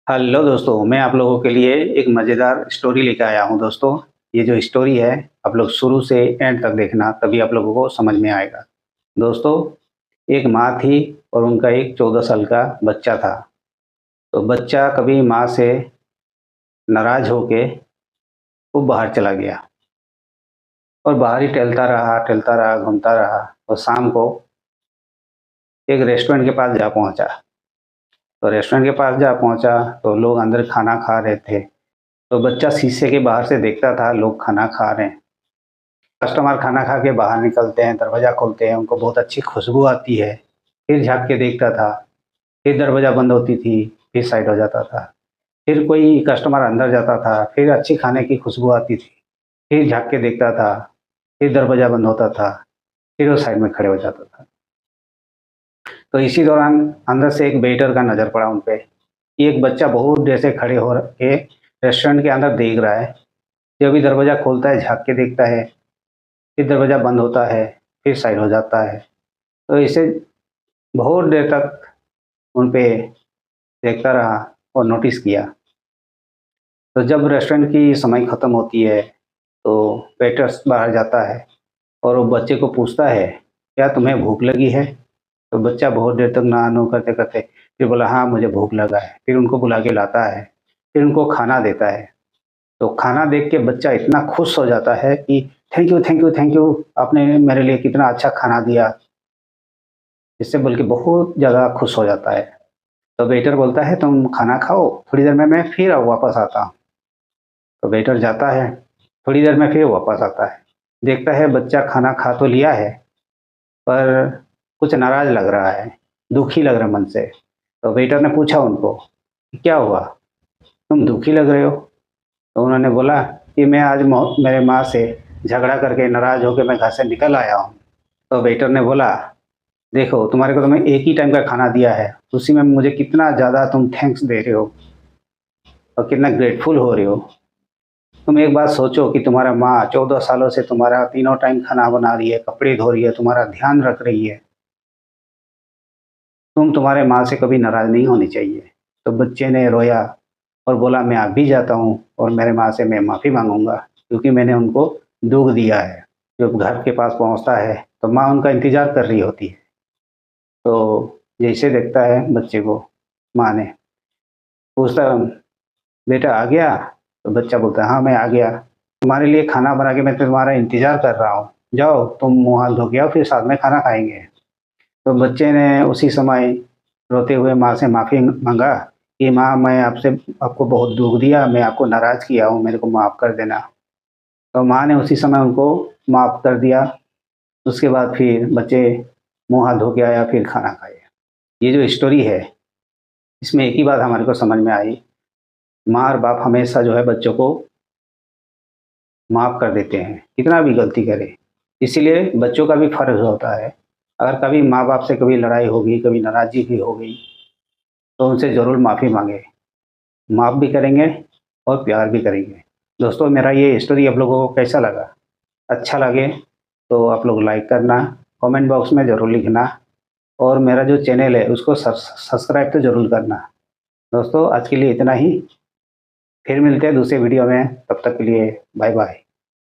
Hello दोस्तों, मैं आप लोगों के लिए एक मज़ेदार स्टोरी लेकर आया हूँ दोस्तों। ये जो स्टोरी है, आप लोग शुरू से एंड तक देखना, तभी आप लोगों को समझ में आएगा। दोस्तों, एक माँ थी और उनका एक 14 साल का बच्चा था। तो बच्चा कभी माँ से नाराज़ होके वो बाहर चला गया और बाहर ही टहलता रहा, घूमता रहा और शाम को एक रेस्टोरेंट के पास जा पहुँचा। तो रेस्टोरेंट के पास जा पहुँचा तो लोग अंदर खाना खा रहे थे। तो बच्चा शीशे के बाहर से देखता था लोग खाना खा रहे हैं। कस्टमर खाना खा के बाहर निकलते हैं, दरवाज़ा खोलते हैं, उनको बहुत अच्छी खुशबू आती है। फिर झाँक के देखता था, फिर दरवाज़ा बंद होती थी, फिर साइड हो जाता था। फिर कोई कस्टमर अंदर जाता था, फिर अच्छी खाने की खुशबू आती थी, फिर झाँक के देखता था, फिर दरवाज़ा बंद होता था, फिर वो साइड में खड़े हो जाता था। तो इसी दौरान अंदर से एक वेटर का नज़र पड़ा उन पे, कि एक बच्चा बहुत देर से खड़े हो के रेस्टोरेंट के अंदर देख रहा है। जब भी दरवाज़ा खोलता है, झाँक के देखता है, फिर दरवाज़ा बंद होता है, फिर साइड हो जाता है। तो इसे बहुत देर तक उन पे देखता रहा और नोटिस किया। तो जब रेस्टोरेंट की समय ख़त्म होती है, तो वेटर्स बाहर जाता है और वो बच्चे को पूछता है, "क्या तुम्हें भूख लगी है?" तो बच्चा बहुत देर तक ना-नो करते-करते फिर बोला, "हाँ, मुझे भूख लगा है।" फिर उनको बुला के लाता है, फिर उनको खाना देता है। तो खाना देख के बच्चा इतना खुश हो जाता है कि thank you, thank you, thank you, आपने मेरे लिए कितना अच्छा खाना दिया। इससे बोल के बहुत ज़्यादा खुश हो जाता है। तो वेटर बोलता है, तुम खाना खाओ, थोड़ी देर में मैं फिर वापस आता हूँ। तो वेटर जाता है, थोड़ी देर में फिर वापस आता है। देखता है बच्चा खाना खा तो लिया है, पर कुछ नाराज़ लग रहा है, दुखी लग रहा है मन से। तो वेटर ने पूछा उनको, क्या हुआ? तुम दुखी लग रहे हो? तो उन्होंने बोला कि मैं आज मेरे माँ से झगड़ा करके नाराज़ होके मैं घर से निकल आया हूँ। तो वेटर ने बोला, देखो तुम्हारे को तो मैं एक ही टाइम का खाना दिया है, उसी में मुझे कितना ज़्यादा तुम थैंक्स दे रहे हो और कितना ग्रेटफुल हो रहे हो। तुम एक बात सोचो कि तुम्हारा माँ 14 सालों से तुम्हारा तीनों टाइम खाना बना रही है, कपड़े धो रही है, तुम्हारा ध्यान रख रही है। तुम्हारे माँ से कभी नाराज़ नहीं होनी चाहिए। तो बच्चे ने रोया और बोला, मैं अभी जाता हूँ और मेरे माँ से मैं माफ़ी माँगूँगा, क्योंकि मैंने उनको दुःख दिया है। जब घर के पास पहुँचता है तो माँ उनका इंतज़ार कर रही होती है। तो जैसे देखता है बच्चे को, माँ ने पूछता, बेटा आ गया? तो बच्चा बोलता है, हाँ मैं आ गया। तुम्हारे लिए खाना बना के मैं तुम्हारा इंतज़ार कर रहा हूँ। जाओ तुम मुँह हाथ धो के आओ, फिर साथ में खाना खाएँगे। तो बच्चे ने उसी समय रोते हुए माँ से माफ़ी माँगा कि माँ, मैं आपसे आपको बहुत दुःख दिया, मैं आपको नाराज़ किया हूँ, मेरे को माफ़ कर देना। तो माँ ने उसी समय उनको माफ़ कर दिया। उसके बाद फिर बच्चे मुँह हाथ धो के आया, फिर खाना खाया। ये जो स्टोरी है, इसमें एक ही बात हमारे को समझ में आई, माँ और बाप हमेशा जो है बच्चों को माफ़ कर देते हैं, कितना भी गलती करे। इसीलिए बच्चों का भी फ़र्ज़ होता है, अगर कभी माँ-बाप से कभी लड़ाई होगी, कभी नाराज़गी भी हो गई, तो उनसे ज़रूर माफ़ी माँगे। माफ़ भी करेंगे और प्यार भी करेंगे। दोस्तों, मेरा ये स्टोरी आप लोगों को कैसा लगा? अच्छा लगे तो आप लोग लाइक करना, कमेंट बॉक्स में ज़रूर लिखना और मेरा जो चैनल है उसको सब्सक्राइब तो ज़रूर करना। दोस्तों, आज के लिए इतना ही, फिर मिलते हैं दूसरे वीडियो में, तब तक के लिए बाय बाय।